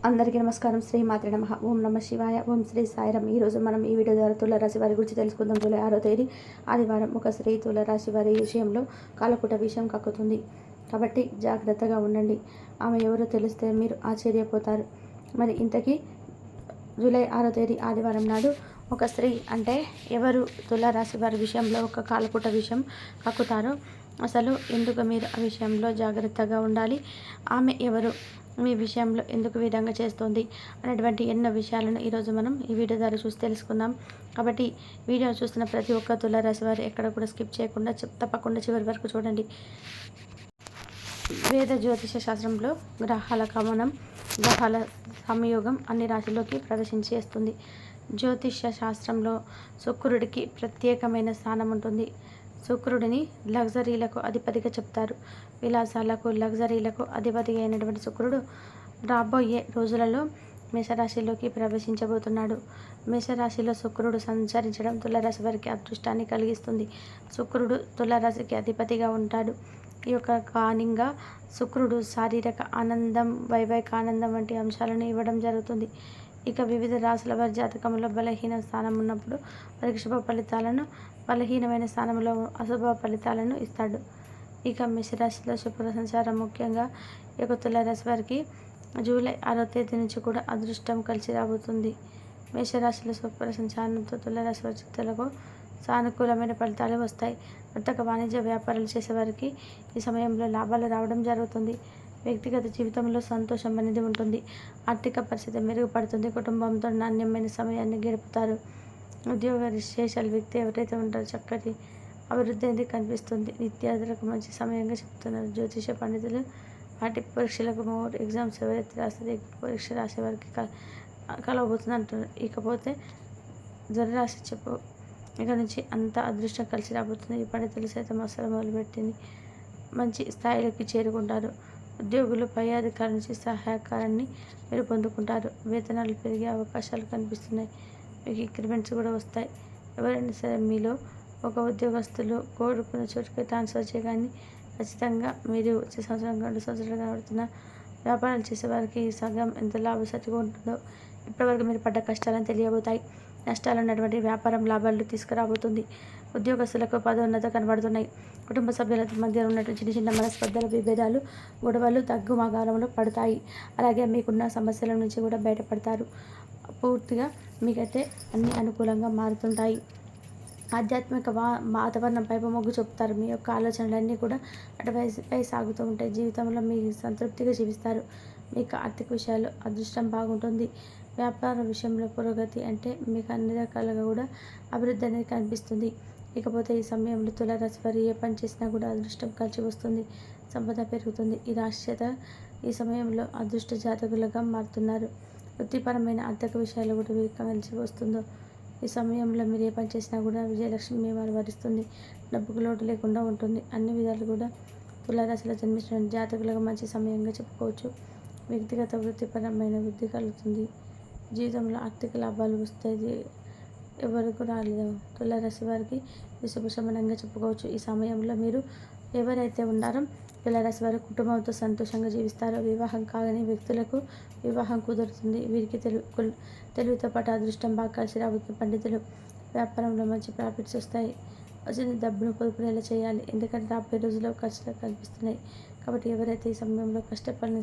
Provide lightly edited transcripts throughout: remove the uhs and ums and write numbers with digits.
అందరికీ నమస్కారం. శ్రీ మాత్రే నమః. ఓం నమ శివాయ. ఓం శ్రీ సాయిరాం. ఈరోజు మనం ఈ వీడియో ద్వారా తులారాశి వారి గురించి తెలుసుకుందాం. జూలై 6వ తేదీ ఆదివారం ఒక స్త్రీ తులారాశి వారి విషయంలో కాలపుట విషయం కక్కుతుంది. కాబట్టి జాగ్రత్తగా ఉండండి. ఆమె ఎవరో తెలిస్తే మీరు ఆశ్చర్యపోతారు. మరి ఇంతకీ జూలై 6వ తేదీ ఆదివారం నాడు ఒక స్త్రీ అంటే ఎవరు తులారాశి వారి విషయంలో ఒక కాలపుట విషయం కక్కుతారో, అసలు ఎందుకు మీరు ఆ విషయంలో జాగ్రత్తగా ఉండాలి, ఆమె ఎవరు, మీ విషయంలో ఎందుకు విధంగా చేస్తుంది అనేటువంటి ఎన్నో విషయాలను ఈరోజు మనం ఈ వీడియో ద్వారా చూసి తెలుసుకుందాం. కాబట్టి వీడియో చూస్తున్న ప్రతి ఒక్క తులారాశి వారు ఎక్కడ కూడా స్కిప్ చేయకుండా తప్పకుండా చివరి వరకు చూడండి. వేద జ్యోతిష శాస్త్రంలో గ్రహాల గమనం, గ్రహాల సంయోగం అన్ని రాశుల్లోకి ప్రవేశించేస్తుంది. జ్యోతిష శాస్త్రంలో శుక్రుడికి ప్రత్యేకమైన స్థానం ఉంటుంది. శుక్రుడిని లగ్జరీలకు అధిపతిగా చెప్తారు. విలాసాలకు, లగ్జరీలకు అధిపతి అయినటువంటి శుక్రుడు రాబోయే రోజులలో మేషరాశిలోకి ప్రవేశించబోతున్నాడు. మేషరాశిలో శుక్రుడు సంచరించడం తులారాశి వారికి అదృష్టాన్ని కలిగిస్తుంది. శుక్రుడు తులారాశికి అధిపతిగా ఉంటాడు. ఈ యొక్క కారణంగా శుక్రుడు శారీరక ఆనందం, వైవాహిక ఆనందం వంటి అంశాలను ఇవ్వడం జరుగుతుంది. ఇక వివిధ రాశుల వారి జాతకంలో బలహీన స్థానం ఉన్నప్పుడు వారికి శుభ ఫలితాలను, బలహీనమైన స్థానంలో అశుభ ఫలితాలను ఇస్తాడు. ఇక మేషరాశిలో శుక్ర సంచారం ముఖ్యంగా ఈ యొక్క తులారాశి వారికి జూలై 6వ తేదీ నుంచి కూడా అదృష్టం కలిసి రాబోతుంది. మేషరాశిలో శుక్ర సంచారంతో తులారాశి వారి వ్యక్తులకు సానుకూలమైన ఫలితాలు వస్తాయి. వర్తక, వాణిజ్య, వ్యాపారాలు చేసేవారికి ఈ సమయంలో లాభాలు రావడం జరుగుతుంది. వ్యక్తిగత జీవితంలో సంతోషం అనేది ఉంటుంది. ఆర్థిక పరిస్థితి మెరుగుపడుతుంది. కుటుంబంతో నాణ్యమైన సమయాన్ని గడుపుతారు. ఉద్యోగ విశేషాల వ్యక్తి ఎవరైతే ఉంటారో చక్కటి అభివృద్ధి అనేది కనిపిస్తుంది. విద్యార్థులకు మంచి సమయంగా చెప్తున్నారు. జ్యోతిష పండితులు వాటి పరీక్షలకు ఎగ్జామ్స్ ఎవరైతే రాస్తారో పరీక్ష రాసే వారికి కలవబోతుంది అంటున్నారు. ఇకపోతే జలరాశి చెప్పు ఇక నుంచి అంత అదృష్టం కలిసి రాబోతుంది. ఈ పండితులు సైతం అసలు మొదలుపెట్టింది మంచి స్థాయిలోకి చేరుకుంటారు. ఉద్యోగులు పై అధికారుల నుంచి సహాయకారాన్ని మీరు పొందుకుంటారు. వేతనాలు పెరిగే అవకాశాలు కనిపిస్తున్నాయి. మీకు ఇంక్రిమెంట్స్ కూడా వస్తాయి. ఎవరైనా సరే మీలో ఒక ఉద్యోగస్తులు కోరుకున్న చోటుకి ట్రాన్స్ఫర్ చేయగానే ఖచ్చితంగా మీరు వచ్చే సంవత్సరం 2 సంవత్సరాలు కనబడుతున్న వ్యాపారాలు చేసేవారికి ఈ సగం ఎంత లాభసాటిగా ఉంటుందో ఇప్పటివరకు మీరు పడ్డ కష్టాలను తెలియబోతాయి. నష్టాలు ఉన్నటువంటి వ్యాపారం లాభాలు తీసుకురాబోతుంది. ఉద్యోగస్తులకు పదోన్నత కనబడుతున్నాయి. కుటుంబ సభ్యుల మధ్య ఉన్నటువంటి చిన్న చిన్న మనస్పర్ధల, విభేదాలు, గొడవలు తగ్గుమగాలంలో పడతాయి. అలాగే మీకున్న సమస్యల నుంచి కూడా బయటపడతారు. పూర్తిగా మీకైతే అన్ని అనుకూలంగా మారుతుంటాయి. ఆధ్యాత్మిక వాతావరణంపై మొగ్గు చూపుతారు. మీ యొక్క ఆలోచనలన్నీ కూడా అటువైపై సాగుతూ ఉంటాయి. జీవితంలో మీ సంతృప్తిగా జీవిస్తారు. మీకు ఆర్థిక విషయాలు అదృష్టం బాగుంటుంది. వ్యాపార విషయంలో పురోగతి అంటే మీకు అన్ని రకాలుగా కూడా అభివృద్ధి అనేది కనిపిస్తుంది. ఇకపోతే ఈ సమయంలో తులారాశి వారు ఏ పని చేసినా కూడా అదృష్టం కలిసి వస్తుంది. సంపద పెరుగుతుంది. ఈ రాశిచేత ఈ సమయంలో అదృష్ట జాతకులుగా మారుతున్నారు. వృత్తిపరమైన ఆర్థిక విషయాలు కూడా వీరికి కలిసి వస్తుందో ఈ సమయంలో మీరు ఏ పని చేసినా కూడా విజయలక్ష్మి మిమ్మల్ని వరిస్తుంది. డబ్బుకు లోటు లేకుండా ఉంటుంది. అన్ని విధాలు కూడా తులారాశిలో జన్మించిన జాతకులుగా మంచి సమయంగా చెప్పుకోవచ్చు. వ్యక్తిగత వృత్తిపరమైన వృద్ధి కలుగుతుంది. జీవితంలో ఆర్థిక లాభాలు వస్తాయి. ఎవరికి రాలేదు తులారాశి వారికి ఇది శుభశమనంగా చెప్పుకోవచ్చు. ఈ సమయంలో మీరు ఎవరైతే ఉన్నారో తులారాశి వారు కుటుంబంతో సంతోషంగా జీవిస్తారో, వివాహం కాగని వ్యక్తులకు వివాహం కుదురుతుంది. వీరికి తెలుగుతో పాటు అదృష్టం బాగా కలిసి రాబోతుంది. పండితులు వ్యాపారంలో మంచి ప్రాఫిట్స్ వస్తాయి. వచ్చిన డబ్బును పొదుపునేలా చేయాలి, ఎందుకంటే రాబోయే రోజుల్లో ఖర్చులు కనిపిస్తున్నాయి. కాబట్టి ఎవరైతే ఈ సమయంలో కష్టపడిన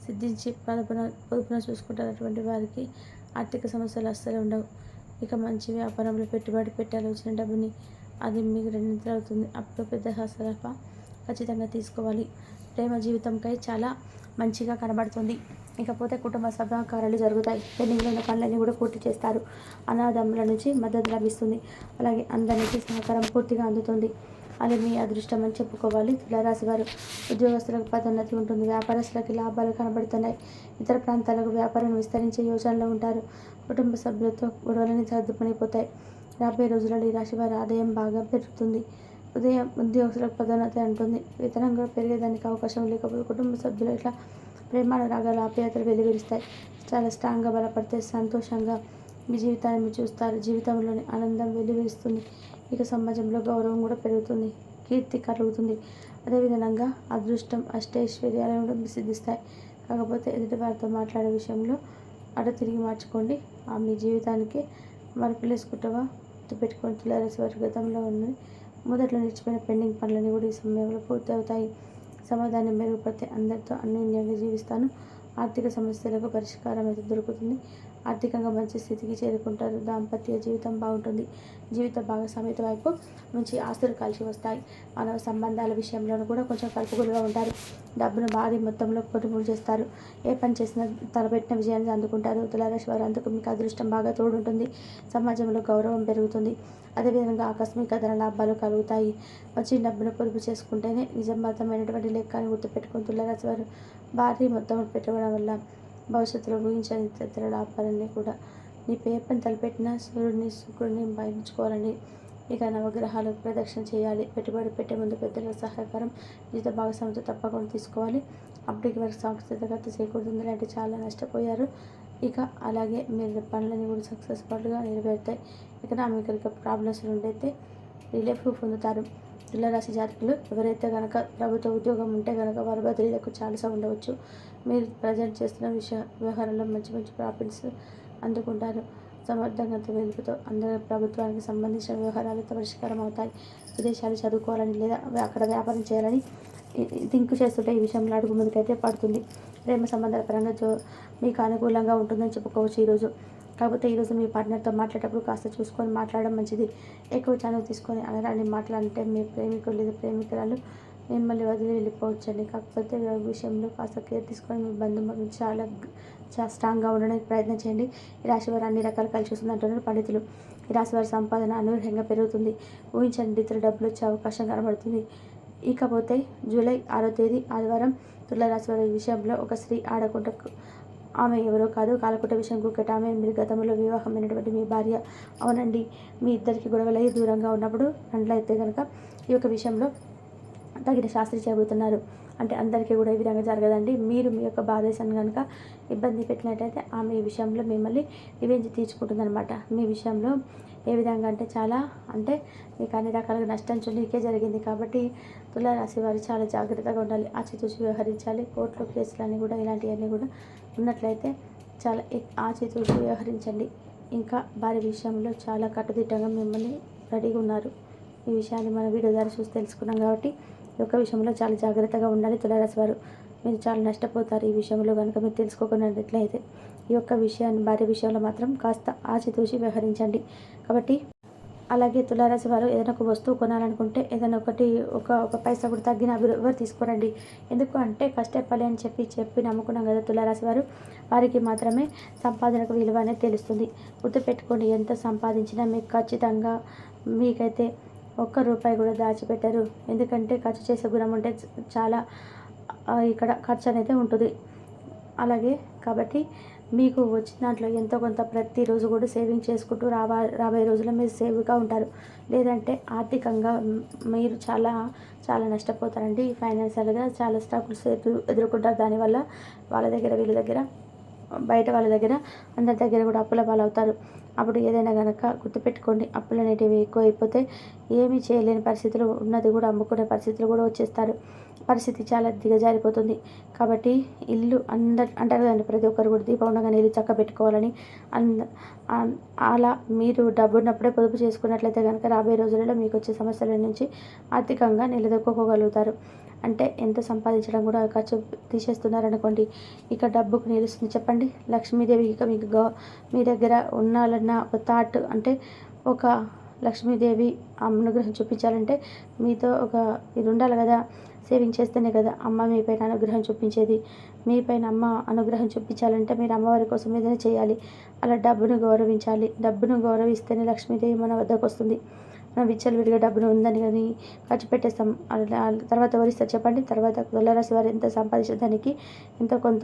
సిద్ధించి పొదుపున చూసుకుంటారు అటువంటి వారికి ఆర్థిక సమస్యలు అస్సలు ఉండవు. ఇక మంచి వ్యాపారంలో పెట్టుబడి పెట్టాలి. వచ్చిన డబ్బుని అది మీకు రెండింతలు అవుతుంది. అప్పుడు పెద్ద సలహా ఖచ్చితంగా తీసుకోవాలి. ప్రేమ జీవితంకై చాలా మంచిగా కనబడుతుంది. ఇకపోతే కుటుంబ సభాకారాలు జరుగుతాయి. పెండింగ్లో ఉన్న పనులన్నీ కూడా పూర్తి చేస్తారు. అనాథముల నుంచి మద్దతు లభిస్తుంది. అలాగే అందరికీ సహకారం పూర్తిగా అందుతుంది. అది మీ అదృష్టం అని చెప్పుకోవాలి. తులారాశి వారు ఉద్యోగస్తులకు పదోన్నతి ఉంటుంది. వ్యాపారస్తులకి లాభాలు కనబడుతున్నాయి. ఇతర ప్రాంతాలకు వ్యాపారం విస్తరించే యోచనలో ఉంటారు. కుటుంబ సభ్యులతో గొడవలని సర్దుకునిపోతాయి. రాబోయే రోజులలో ఈ రాశి వారి ఆదాయం బాగా పెరుగుతుంది. ఉద్యోగస్తులకు పదోన్నతి అంటుంది. వేతనం కూడా పెరిగేదానికి అవకాశం లేకపోతే కుటుంబ సభ్యులు ఇట్లా ప్రేమానురాగాలు, ఆప్యాయతలు వెలువరిస్తాయి. చాలా స్ట్రాంగ్గా బలపడితే సంతోషంగా మీ జీవితాన్ని మీరు చూస్తారు. జీవితంలోని ఆనందం వెలువరిస్తుంది. ఇక సమాజంలో గౌరవం కూడా పెరుగుతుంది. కీర్తి కలుగుతుంది. అదేవిధంగా అదృష్టం, అష్టైశ్వర్యాలను కూడా సిద్ధిస్తాయి. కాకపోతే ఎదుటి వారితో మాట్లాడే విషయంలో అటు తిరిగి మార్చుకోండి. మీ జీవితానికి మలుపులేసుకుంటావా గుర్తుపెట్టుకొని తులారాశి వారి గతంలో ఉన్నది మొదట్లో నిలిచిపోయిన పెండింగ్ పనులన్నీ కూడా ఈ సమయంలో పూర్తి అవుతాయి. సమాధానం మెరుగుపడితే అందరితో అన్యోన్యంగా జీవిస్తాను. ఆర్థిక సమస్యలకు పరిష్కారం అయితే దొరుకుతుంది. ఆర్థికంగా మంచి స్థితికి చేరుకుంటారు. దాంపత్య జీవితం బాగుంటుంది. జీవిత భాగస్వామ్యత వైపు నుంచి ఆస్తులు కలిసి వస్తాయి. మానవ సంబంధాల విషయంలోనూ కూడా కొంచెం కలుపుగోలుగా ఉంటారు. డబ్బును భారీ మొత్తంలో పొదుపులు చేస్తారు. ఏ పని చేసినా తలపెట్టిన విజయాన్ని అందుకుంటారు. తులారాశి వారు అందుకు మీకు అదృష్టం బాగా తోడుంటుంది. సమాజంలో గౌరవం పెరుగుతుంది. అదేవిధంగా ఆకస్మిక ధన లాభాలు కలుగుతాయి. వచ్చిన డబ్బును పొదుపు చేసుకుంటేనే నిజంబద్ధమైనటువంటి లెక్క అని గుర్తుపెట్టుకుని తులారాశి వారు భారీ మొత్తం పెట్టుకోవడం వల్ల భవిష్యత్తులో ఊహించని ఇతర లాభాలన్నీ కూడా నీ పేపర్ని తలపెట్టిన సూర్యుడిని శుక్రుడిని భయించుకోవాలని. ఇక నవగ్రహాలు ప్రదక్షిణ చేయాలి. పెట్టుబడి పెట్టే ముందు పెద్దల సహకారం జీవిత భాగస్వామితో తప్పకుండా తీసుకోవాలి. అప్పటికి వరకు సాంకేతికత చేకూరుతుంది. ఇలాంటి చాలా నష్టపోయారు. ఇక అలాగే మీరు పనులన్నీ కూడా సక్సెస్ఫుల్గా నెరవేరుతాయి. ఎకనామికల్గా ప్రాబ్లమ్స్ నుండి అయితే రిలీఫ్ పొందుతారు. తులారాశి జాతకులు ఎవరైతే కనుక ప్రభుత్వ ఉద్యోగం ఉంటే కనుక వారి బదిలీలకు ఛాన్స్ ఉండవచ్చు. మీరు ప్రజెంట్ చేస్తున్న వ్యవహారంలో మంచి మంచి ప్రాఫిట్స్ అందుకుంటారు. సమర్థవంత వెలుపుతో అందరూ ప్రభుత్వానికి సంబంధించిన వ్యవహారాలతో పరిష్కారం అవుతాయి. విదేశాలు చదువుకోవాలని లేదా అక్కడ వ్యాపారం చేయాలని థింక్ చేస్తుంటే ఈ విషయంలో అడుగు ముందుకైతే పడుతుంది. ప్రేమ సంబంధాల పరంగా మీకు అనుకూలంగా ఉంటుందని చెప్పుకోవచ్చు ఈరోజు. కాకపోతే ఈరోజు మీ పార్ట్నర్తో మాట్లాడేటప్పుడు కాస్త చూసుకొని మాట్లాడడం మంచిది. ఎక్కువ చనువు తీసుకొని అనరాని మాట్లాడంటే మీ ప్రేమికులు లేదా ప్రేమికురాలు మిమ్మల్ని వదిలి వెళ్ళిపోవచ్చండి. కాకపోతే విషయంలో కాస్త కేర్ తీసుకొని మీ బంధువులు చాలా స్ట్రాంగ్గా ఉండడానికి ప్రయత్నం చేయండి. ఈ రాశి వారు అన్ని రకాలు కలిసి వస్తుంది అంటున్నారు పండితులు. ఈ రాశి వారి సంపాదన అనూహ్యంగా పెరుగుతుంది. ఊహించని రీతిలో డబ్బులు వచ్చే అవకాశం కనబడుతుంది. ఇకపోతే జూలై 6వ తేదీ ఆదివారం తులారాశి వారి విషయంలో ఒక స్త్రీ ఆడకుండా ఆమె ఎవరో కాదు, కాలకుట విషయం కుక్కట ఆమె మీరు గతంలో వివాహమైనటువంటి మీ భార్య. అవునండి, మీ ఇద్దరికి గొడవలై దూరంగా ఉన్నప్పుడు అయితే కనుక ఈ యొక్క విషయంలో తగిన శాస్త్రి చెబుతున్నారు. అంటే అందరికీ కూడా ఈ విధంగా జరగదండి. మీరు మీ యొక్క భార్యను కనుక ఇబ్బంది పెట్టినట్టయితే ఆమె ఈ విషయంలో మిమ్మల్ని రివెంజ్ తీర్చుకుంటుందన్నమాట. మీ విషయంలో ఏ విధంగా అంటే మీకు అన్ని రకాలుగా నష్టం నీకే జరిగింది. కాబట్టి తులారాశి వారు చాలా జాగ్రత్తగా ఉండాలి. ఆచితూచి వ్యవహరించాలి. కోర్టులో కేసులన్నీ కూడా ఇలాంటివన్నీ కూడా ఉన్నట్లయితే చాలా ఆచితూచి వ్యవహరించండి. ఇంకా వారి విషయంలో చాలా కట్టుదిట్టంగా మిమ్మల్ని రెడీగా ఉన్నారు. ఈ విషయాన్ని మన వీడియో ద్వారా చూసి తెలుసుకున్నాం కాబట్టి ఈ యొక్క విషయంలో చాలా జాగ్రత్తగా ఉండాలి. తులారాశి వారు మీరు చాలా నష్టపోతారు. ఈ విషయంలో కనుక మీరు తెలుసుకోకున్నట్లయితే ఈ యొక్క విషయాన్ని భార్య విషయంలో మాత్రం కాస్త ఆచితూచి వ్యవహరించండి. కాబట్టి అలాగే తులారాశి వారు ఏదైనా ఒక వస్తువు కొనాలనుకుంటే ఏదైనా ఒక పైసా కూడా తగ్గిన ఎవరు తీసుకోరండి. ఎందుకు అంటే కష్టపడి అని చెప్పి నమ్ముకున్నాం కదా తులారాశి వారు. వారికి మాత్రమే సంపాదనకు విలువ అనేది తెలుస్తుంది. గుర్తుపెట్టుకోండి, ఎంత సంపాదించినా మీకు ఖచ్చితంగా మీకైతే ఒక్క రూపాయి కూడా దాచిపెట్టరు. ఎందుకంటే ఖర్చు చేసే గుణం ఉంటే చాలా ఇక్కడ ఖర్చు అనేది ఉంటుంది. అలాగే కాబట్టి మీకు వచ్చిన దాంట్లో ఎంతో కొంత ప్రతిరోజు కూడా సేవింగ్ చేసుకుంటూ రాబోయే రోజుల్లో మీరు సేవ్గా ఉంటారు. లేదంటే ఆర్థికంగా మీరు చాలా చాలా నష్టపోతారండి. ఫైనాన్షియల్గా చాలా స్ట్రగుల్స్ ఎదుర్కొంటారు. దానివల్ల వాళ్ళ దగ్గర వీళ్ళ దగ్గర బయట వాళ్ళ దగ్గర అందరి దగ్గర కూడా అప్పుల పాలవుతారు. అప్పుడు ఏదైనా కనుక గుర్తుపెట్టుకోండి, అప్పులు అనేటివి ఎక్కువ అయిపోతే ఏమీ చేయలేని పరిస్థితులు ఉన్నది కూడా అమ్ముకునే పరిస్థితులు కూడా వచ్చేస్తారు. పరిస్థితి చాలా దిగజారిపోతుంది. కాబట్టి ఇల్లు అంటారు కదండి, ప్రతి ఒక్కరు కూడా దీపం ఉండగానే ఇల్లు చక్క పెట్టుకోవాలని. అలా మీరు డబ్బు ఉన్నప్పుడే పొదుపు చేసుకున్నట్లయితే కనుక రాబోయే రోజులలో మీకు వచ్చే సమస్యల నుంచి ఆర్థికంగా నిలదొక్కుకోగలుగుతారు. అంటే ఎంత సంపాదించడం కూడా ఖర్చు తీసేస్తున్నారనుకోండి, ఇక డబ్బుకు నిలుస్తుంది చెప్పండి. లక్ష్మీదేవి ఇక మీ దగ్గర ఉండాలన్న ఒక థాట్, అంటే ఒక లక్ష్మీదేవి అనుగ్రహం చూపించాలంటే మీతో ఒక ఇది ఉండాలి కదా. సేవింగ్ చేస్తేనే కదా అమ్మ మీ పైన అనుగ్రహం చూపించేది. మీ పైన అమ్మ అనుగ్రహం చూపించాలంటే మీరు అమ్మవారి కోసం ఏదైనా చేయాలి. అలా డబ్బును గౌరవించాలి. డబ్బును గౌరవిస్తేనే లక్ష్మీదేవి మన వద్దకు వస్తుంది. మనం విచ్చలవిడిగా డబ్బును ఉందని కానీ ఖర్చు పెట్టేస్తాం. తర్వాత ఎవరిస్తారు చెప్పండి. తర్వాత తులారాశి వారు ఎంత సంపాదించే దానికి ఎంతో కొంత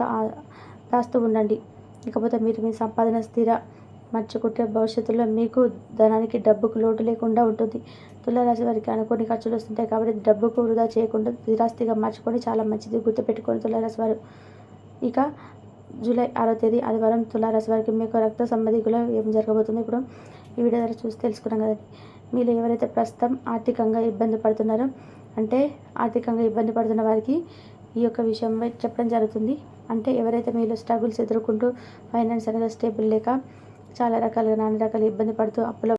దాస్తూ ఉండండి. ఇకపోతే మీరు మీ సంపాదన స్థిర మర్చుకుంటే భవిష్యత్తులో మీకు ధనానికి డబ్బుకు లోటు లేకుండా ఉంటుంది. తులారాశి వారికి అనుకోని ఖర్చులు వస్తుంటాయి. కాబట్టి డబ్బుకు వృధా చేయకుండా స్థిరాస్తిగా మార్చుకొని చాలా మంచిది. గుర్తుపెట్టుకొని తులారాశి వారు. ఇక జూలై 6వ తేదీ ఆదివారం తులారాశి వారికి మీకు రక్త సంబంధికులు ఏం జరగబోతుంది ఇప్పుడు ఈ వీడియో ద్వారా చూసి తెలుసుకున్నాం కదండి. మీరు ఎవరైతే ప్రస్తుతం ఆర్థికంగా ఇబ్బంది పడుతున్నారో, అంటే ఆర్థికంగా ఇబ్బంది పడుతున్న వారికి ఈ యొక్క విషయం చెప్పడం జరుగుతుంది. అంటే ఎవరైతే మీలో స్ట్రగుల్స్ ఎదుర్కొంటూ ఫైనాన్షియల్గా స్టేబుల్ లేక చాలా రకాలుగా నానా రకాల ఇబ్బంది పడుతూ అప్పుల